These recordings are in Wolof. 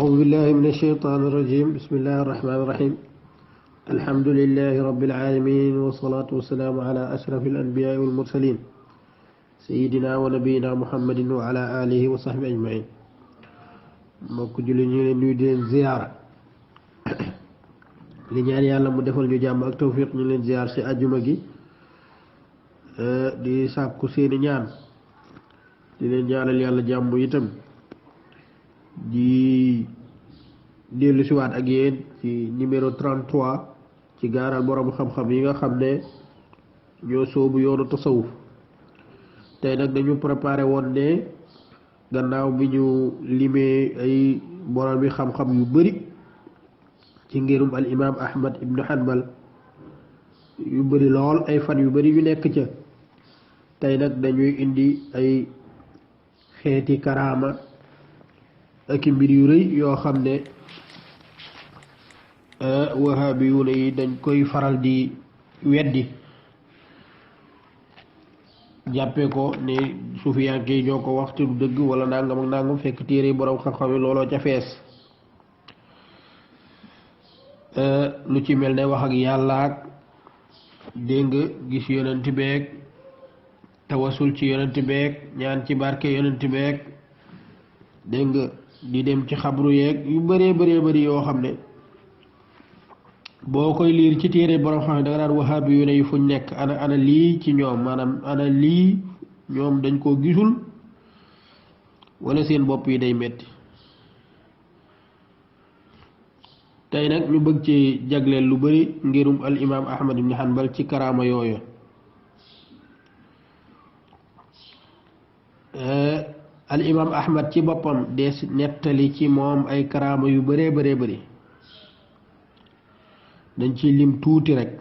أعوذ بالله من الشيطان الرجيم. بسم الله الرحمن الرحيم. الحمد لله رب العالمين، والصلاة والسلام على أشرف الأنبياء والمرسلين سيدنا ونبينا محمد وعلى آله وصحبه أجمعين. mbokk julli ñu leen nuyu di leen ziyaara li ñaan yàlla mu defal ñu jàmm ak tawfiq. ñu leen ziyaar ci àjjuma gi di sàkku seeni ñaan, di leen ñaanal yàlla jàmm itam. di dellu si waat ak yéen ci numéro 33 ci gaaral borom xam-xam yi nga xam ne ñoo soobu yoonu tasawuf. tey nag dañu préparé woon ne gannaaw bi ñu limee ay borom yi xam-xam yu bari ci ngirum al imam Ahmad ibn Hanbal yu bari lool, ay fan yu bari yu nekk ca. tey nag dañuy indi ay xeeti karaama ak mbir yu rëy yoo xam ne wahabiyuuna yi dañ koy faral di weddi, jàppee ko ne sufiyanke yi ñoo ko wax te du dëgg wala nangam ak nangam, fekk téere yi borom xam-xam yi looloo ca fees. lu ci mel ne wax ak yàlla ak dégg nga gis yonent beeg tawasul ci yonent beeg ñaan ci barke yonent beeg dégg nga di dem ci xabru yeeg yu bëree bëri yoo xam ne boo koy liir ci téere borom xam ne da nga daan wahabi yu ne yu fuñ nekk ana lii ci ñoom, maanaam ana lii ñoom dañ koo gisul wala seen bopp yi day metti. tey nag ñu bëgg ci jagleel lu bari ngirum al imam Ahmad ibn Hanbal ci karaama yooyu. al imam Ahmad ci boppam des nettali ci moom ay karaama yu bëree bëri dañ ci lim tuuti rek.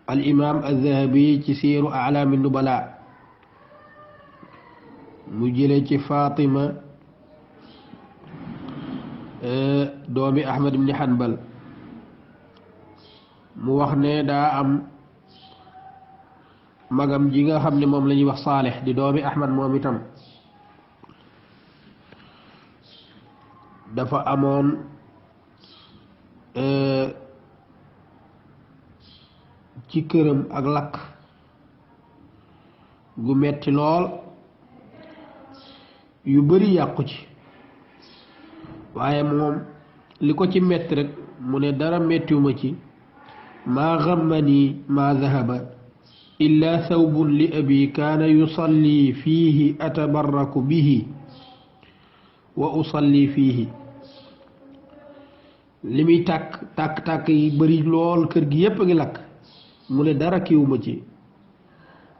al imam az-Zahabi ci siiru a'laami nubala mu jële ci Fatima doomi Ahmad ibn Hanbal mu wax ne daa am magam ji nga xam ne moom la ñuy wax Saalih di doomi Ahmad, moom itam dafa amoon ci këram ak lakk gu metti lool, yu bari yàqu ci. waaye moom li ko ci metti rek mu ne dara mettiwuma ci, maa gammani maa zahaba illa thawbun li abi kaana yusalli fiihi atabarraku bihi wa usalli fiihi. li muy tàkk yi bari lool, kër gi yépp a ngi lakk. mu ne dara kiwuma ci,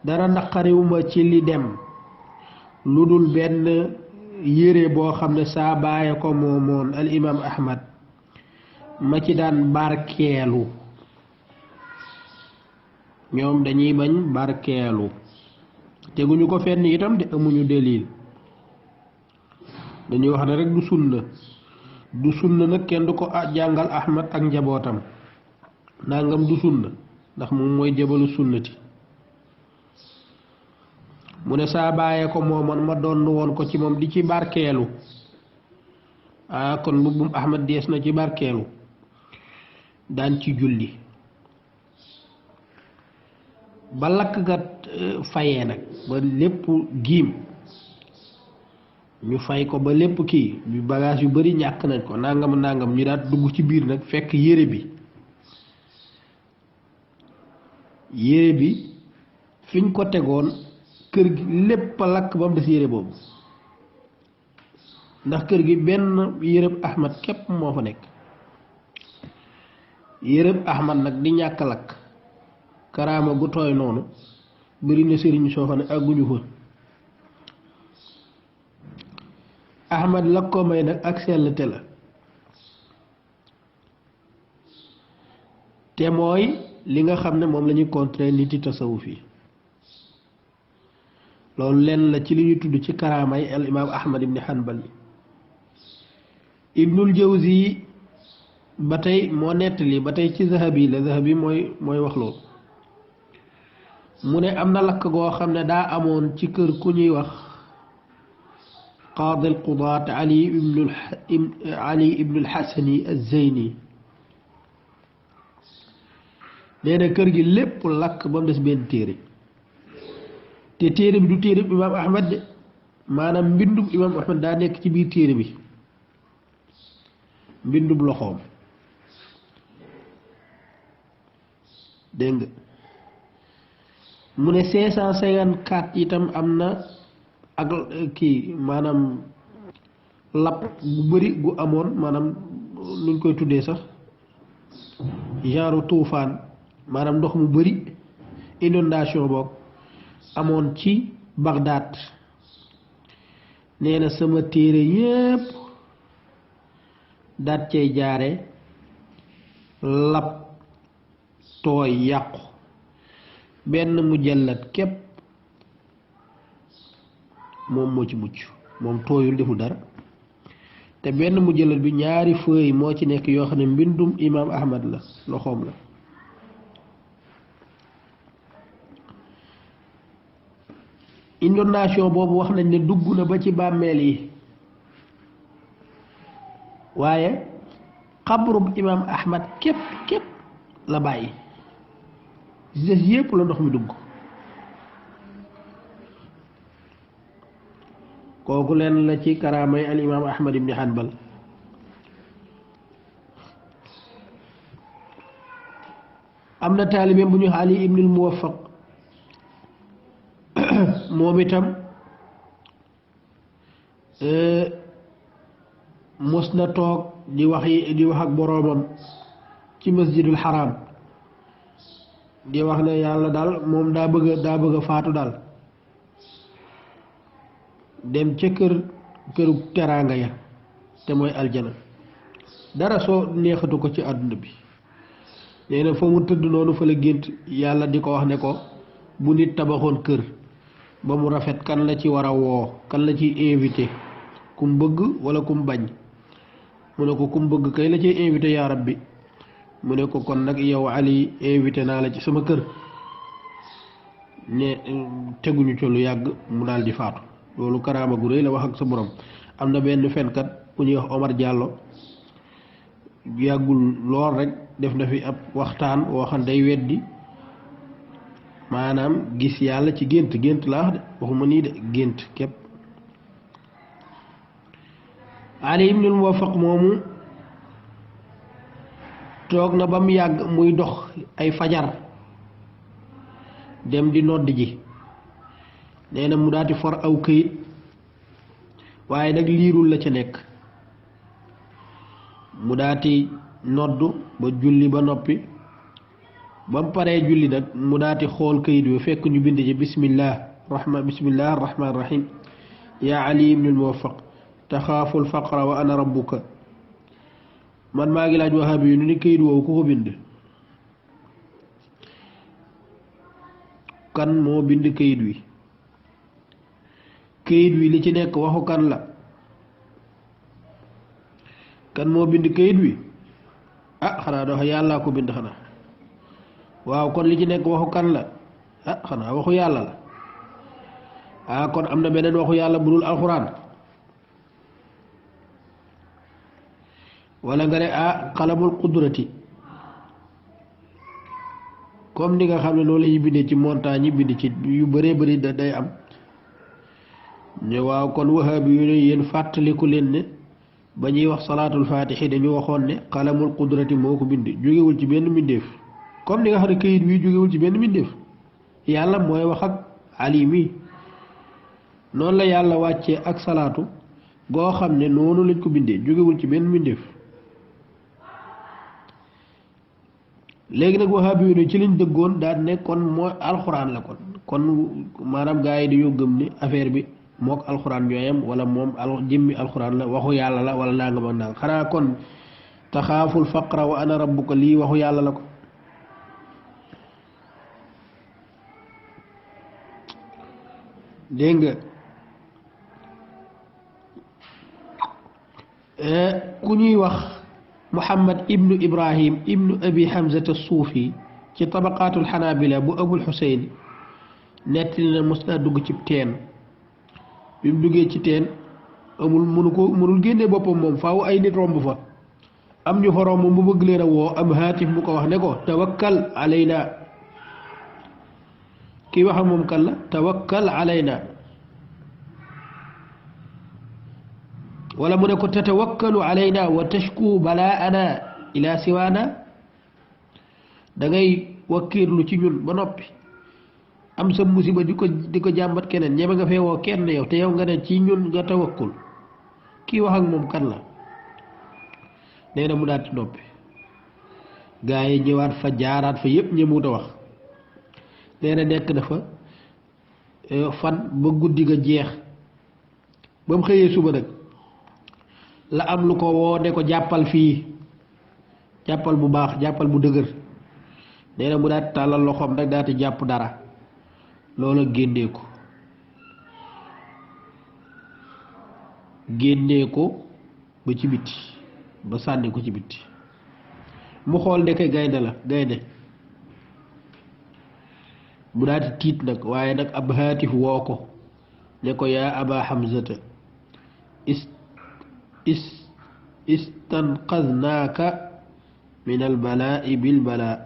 dara naqariwuma ci li dem lu dul benn yére boo xam ne saa bàyyi ko moomoon al imam Ahmad ma ci daan barkeelu. ñoom dañuy bañ barkeelu, teguñu ko fenn itam de amuñu delil, dañuy wax ne rek du sunna nag kenn du ko jàngal Ahmad ak njabootam nangam du sunna, ndax moom mooy jabalu sunnati. mu ne saa bàyyee ko moomoon ma doon woon ko ci moom di ci barkeelu. kon mbubbum Ahmad dees na ci barkeelu, daan ci julli ba lakk ga fayee nag ba lépp giim, ñu fay ko ba lépp kii bi bagage yu bari ñàkk nañ ko nangam ñu daat dugg ci biir nag fekk yére bi fiñ ko tegoon kër gi lépp a lakk ba mu des yére boobu, ndax kër gi benn yërëb Ahmad képp moo fa nekk. yërëb Ahmad nag di ñàkk lakk, karaama gu tooy noonu bari na sëriñ soo xam ne àgguñu fa. Ahmad la ko may nag ak sellte la, te mooy li nga xam ne moom la ñuy contrer nit yi tasawuf yi. loolu lenn la ci li ñu tudd ci karaamay al imam Ahmad ibn Hanbal. Ibnul Jawzi ba tey moo nettali ba tey ci Zahabi la, Zahabi mooy wax loolu. mu ne am na lakk goo xam ne daa amoon ci kër ku ñuy wax قاضي القضاة علي ابن الحسن الزيني neena kër gi lépp lakk ba mu des benn téere te téere bi du téere imam ahmad de maanaam mbindum imam ahmad daa nekk ci biir téere bi mbindum loxoom dégg nga mu ne 554 itam am na ak kii maanaam lap bu bëri gu amoon maanaam luñ koy tuddee sax genre tuufaan maanaam ndox mu bëri inondation boog amoon ci Bagdad nee na sama téere yépp daat cay jaare lap tooy yàqu benn mujallat képp moom moo ci mucc moom tooyul deful dara te benn mujallat bi ñaari feuille moo ci nekk yoo xam ne mbindum imam ahmad la loxoom la inondation boobu wax nañ ne dugg na ba ci bàmmeel yi waaye xabrub imam ahmad képp képp la bàyyi des yépp la ndox mi dugg kooku leen la ci karaamay al imam ahmad ibn hanbal am na taalibeem bu ñu ali ibnul muwaffaq moom itam mos na toog di wax ak boroomam ci masjidul haram di wax ne yàlla daal moom daa bëgg a faatu daal dem ca këru teraanga ya te mooy aljana dara soo neexatu ko ci àdduna bi nee na fa mu tëdd noonu fa la gént yàlla di ko wax ne ko bu nit tabaxoon kër ba mu rafet kan la ci war a woo kan la ciy invité kum bëgg wala kum bañ mu ne ko kum bëgg kay la ciy invité yaa rabbi mu ne ko kon nag yow Ali invité naa la ci sama kër ne teguñu ci lu yàgg mu daal di faatu loolu karaama gu rëy la wax ak sa borom am na benn fenkat bu ñuy wax Omar Diallo yàggul lool rek def na fi ab waxtaan woo xam day weddi maanaam gis yàlla ci gént laa wax de waxuma nii de gént képp Ali ibnul Muwaffaq moomu toog na ba mu yàgg muy dox ay fajar dem di nodd ji nee na mu daati for aw këyit waaye nag liirul la ca nekk mu daati nodd ba julli ba noppi ba mu paree julli nag mu daati xool këyit bi fekk ñu bind ci bismillah rahmaan rahim yaa Ali ibnul Muwaffaq taxaaful faqra wa ana rabbuka man maa ngi laaj wahabi yu ni këyit woowu ku ko bind kan moo bind këyit wi këyit wi li ci nekk waxu kan la kan moo bind këyit wi ah xanaa doo yàllaa ko bind xanaa waaw kon li ci nekk waxu kan la ah xanaa waxu yàlla la ah kon am na beneen waxu yàlla bu dul alxuraan wala nga ne ah xalamul qudrati comme ni nga xam ne loolu la ñuy bindee ci montagne yi bind ci yu bëree bëri da day am ne waaw kon wahabi yu ne yéen fàttaliku leen ne ba ñuy wax salaatul faatixi dañu waxoon ne xalamul qudrati moo ko bind jógewul ci benn mbindeef comme ni nga xam ne këyit wi jógewul ci benn mbindeef yàlla mooy wax ak alimi noonu la yàlla wàccee ak salaatu goo xam ne noonu lañ ko bindee jógewul ci benn mbindeef léegi nag wahabi yu ne ci liñ dëggoon daal ne kon mooy alxuraan la kon maanaam gaa yi dañoo gëm ni affaire bi mook alxuraan ñooyam wala moom jëmmi alxuraan la waxu yàlla la wala nangam ak nangam xanaa kon taxaaful faqra wa ana rabbuka lii waxu yàlla la ko dégg nga ku ñuy wax Muhammad ibnu Ibrahim ibnu Abi Hamzat as-Suufi ci tabaqaatul Xanaabila bu Abul Xuseyn nettali na mos naa dugg ci teen bi mu duggee ci teen amul mënul génne boppam moom faaw ay nit romb fa am ñu fa romb mu bëgg leen a woo am haatif bu ko wax ne ko tawakkal alayna kii wax ak moom kan la tawakkal alayna wala mu ne ko tatawakkalu alayna wa tashku balaana ila siwaana da ngay wakkiirlu ci ñun ba noppi am sa musiba di ko jàmbat keneen ñeme nga fee woo kenn yow te yow nga ne ci ñun nga tawakkul kii wax ak moom kan la nee na mu daal di noppi gaa yi ñëwaat fa jaaraat fa yépp ñëmuut a wax nee na nekk na fa fan ba guddi ga jeex ba mu xëyee suba nag la am lu ko woo ne ko jàppal fii jàppal bu baax jàppal bu dëgër nee na mu daal di tàllal loxoom nag daal di jàpp dara loola génnee ko ba ci bitti ba sànni ko ci bitti mu xool ndeke gaynde la gaynde mu daal di tiit nag waaye nag ab haatif woo ko ne ko yaa aba hamzata istanqadnaaka min albalaa'i bilbalaa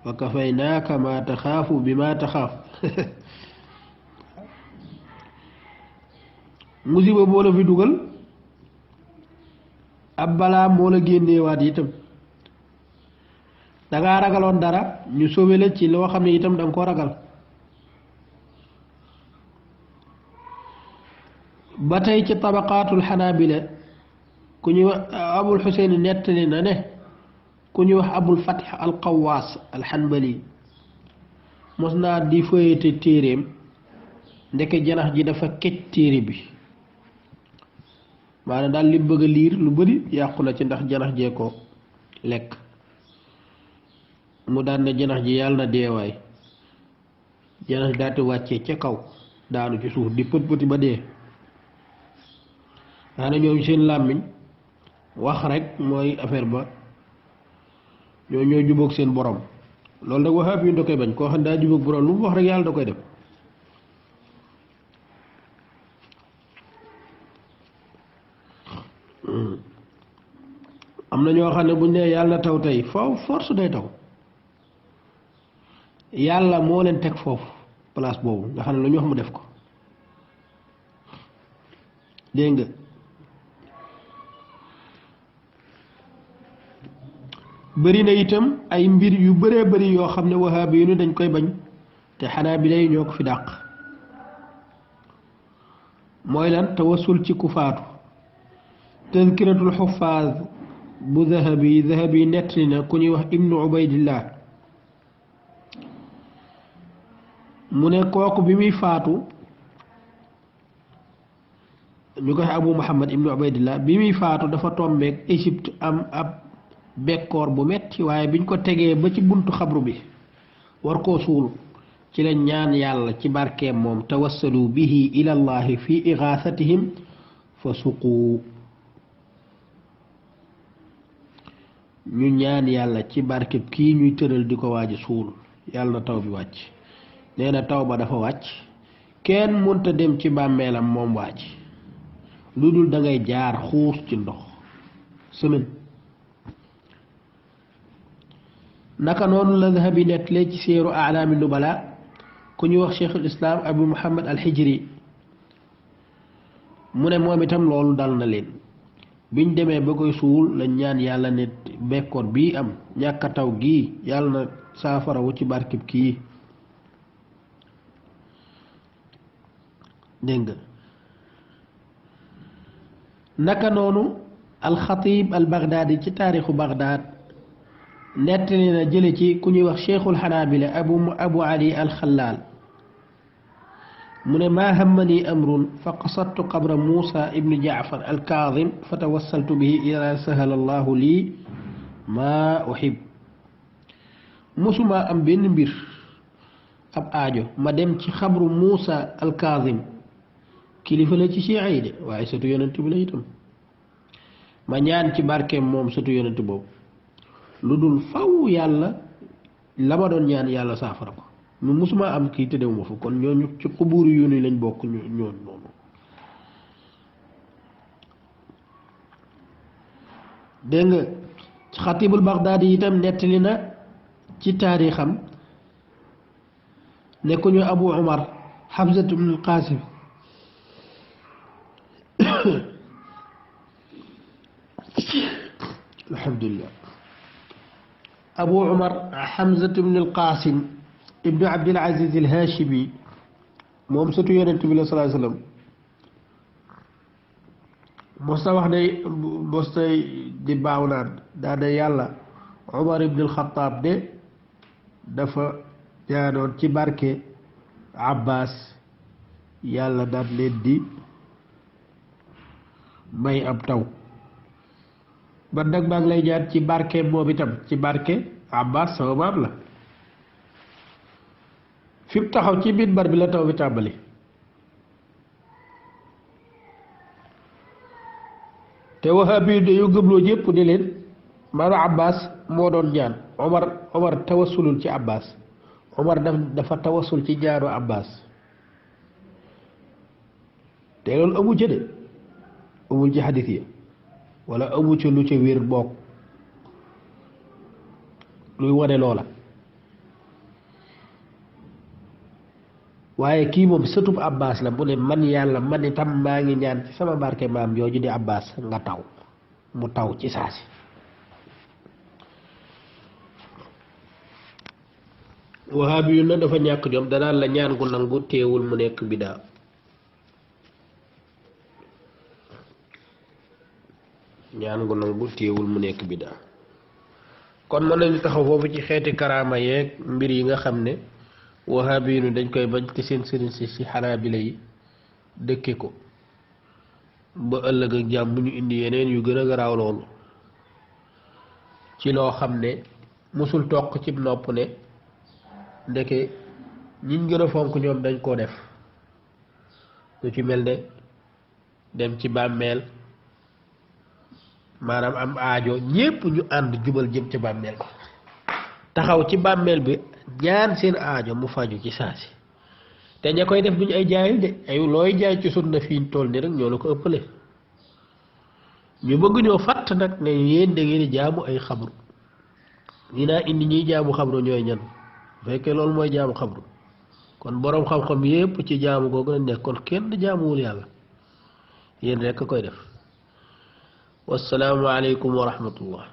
wa kafaynaaka ma taxaafu bi ma taxaaf musiba moo la fi dugal ab balaa moo la génneewaat itam dangaa ragaloon dara ñu sauvé la ci loo xam ne itam danga ko ragal ba tey ci tabaqaatul xanaabila ku ñuy wax abul xuseyn nettali na ne ku ñuy wax abul fatx al qawaas al xanbali mos naa di fëyete téeréem ndeke janax ji dafa kecc téere bi maanaam daal li bëgg a liir lu bari yàqu na ci ndax janax jee ko lekk mu daan ne janax ji yàlla na deewaay janax daati wàccee ca kaw daanu ci suuf di pët pëti ba dee xanaa ñoom seen làmmiñ wax rek mooy affaire ba ñoo jubóog seen borom loolu nag waxaab yi da koy bañ koo xam ne daa jubóog borom lu mu wax rek yàlla da koy def am na ñoo xam ne buñ nee yàlla taw tey faaw force day taw yàlla moo leen teg foofu place boobu nga xam ne lu ñu wax mu def ko dégg nga bëri na itam ay mbir yu bëree bëri yoo xam ne wahaabi yu ni dañ koy bañ te xanaa bi day ñoo ko fi dàq mooy lan tawassul ci ku faatu tazkiratul xufaaz bu zahabi nettali na ku ñuy wax ibnu ubaydillah mu ne kooku bi muy faatu ñu koy abu muhammad ibnu ubaydillah bi muy faatu dafa tombeek Égypte am ab bekkoor bu metti waaye biñ ko tegee ba ci buntu xabru bi war koo suul ci la ñaan yàlla ci barkeem moom tawassalu bihi ila llahi fi igaasatihim fa suqu ñu ñaan yàlla ci barkeb kii ñuy tëral di ko waaj suul yàlla na taw bi wàcc nee na taw ba dafa wàcc kenn mënta dem ci bàmmeelam moom waaj lu dul da ngay jaar xuus ci ndox semaine naka noonu la Zahabi nettalee ci seeru alaami nubala ku ñuy wax cheikhul islam abu muhammad al hijri mu ne moom itam loolu dal na leen biñ demee ba koy suul lañ ñaan yàlla ne bekkoor bii am ñàkk a taw gii yàlla na saafarawu ci barkib kii dégg nga naka noonu alxatib al baghdadi ci taarixu baghdad nettali na jële ci ku ñuy wax cheikhul xanaabila abu ali alxalaal mu ne maa hammani amrun fa qasadtu qabra muusa ibnu jaafar alkaazim fa tawassaltu bihi ila sahala allahu lii maa uhib musuma am benn mbir ab aajo ma dem ci xabru muusa alkaazim kilifa la ci chia yi de waaye sëtu yonent bi la itam ma ñaan ci barkeem moom sëtu yonent boobu lu dul faw yàlla la ma doon ñaan yàlla saafara ko mu musuma am kii tëddew ma fa kon ñooñu ci xubuuru yu ni lañ bokk ñooñu noonu dégg nga xatibul Baghdadi itam nettali na ci taarixam ne ku ñu Abu Umar Hamzatu ibn al-Qasim alhamdulillah Abu Umar Hamzatu ibn al-Qasim ibnu Abdul Aziz al-Hashimi moom sëtu yonent bi la sallallahu alayhi wasallam mos na wax ne mos na di baaw naan daana yàlla Umar ibn al-Khattab de dafa ñaanoon ci barke Abbas yàlla daan leen di may am taw man nag maa ngi lay ñaan ci barke moom itam ci barke Abbas sama maam la fi mu taxaw ci minbar bi la taw bi tàmbali te wahabi yi dañoo gëmloo ñëpp ni leen maanaam Abbas moo doon ñaan Omar tawasulul ci Abbas Omar dafa tawasul ci ñaanu Abbas te loolu amu ca de amul ci xadis yi wala amu ca lu ca wér bokk luy wane loola waaye kii moom sëtub Abbas la mu ne man yàlla man itam maa ngi ñaan ci sama barke maam jooju di Abbas nga taw mu taw ci saasi wahabi yu na dafa ñàkk jom danaan la ñaan gu nangu teewul mu nekk bidaa ñaan gu nangu teewul mu nekk bidaa kon mën nañu taxaw foofu ci xeeti karaama yeeg mbir yi nga xam ne wahabi yu dañ koy bañ te seen sëriñ si ci xanaabila yi dëkke ko ba ëllëg ak jàmm bu ñu indi yeneen yu gën a garaaw loolu ci loo xam ne musul toq ci nopp ne ndeke ñiñ gën a fonk ñoom dañ koo def lu ci mel ne dem ci bàmmeel maanaam am aajo ñépp ñu ànd jubal jëm ci bàmmeel bi taxaw ci bàmmeel bi ñaan seen aajo mu faju ci saasi te ña koy def duñu ay jaayil de ay looy jaay ci sunna fii toll ni rek ñoo la ko ëppale ñu bëgg ñoo fàtt nag ne yéen da ngeen di jaamu ay xabru ñi naa indi ñuy jaamu xabru ñooy ñan bu fekkee loolu mooy jaamu xabru kon boroom xam-xam yépp ci jaamu googu lañ nekk kon kenn jaamuwul yàlla yéen rekk koy def wassalaamu aleykum wa rahmatullah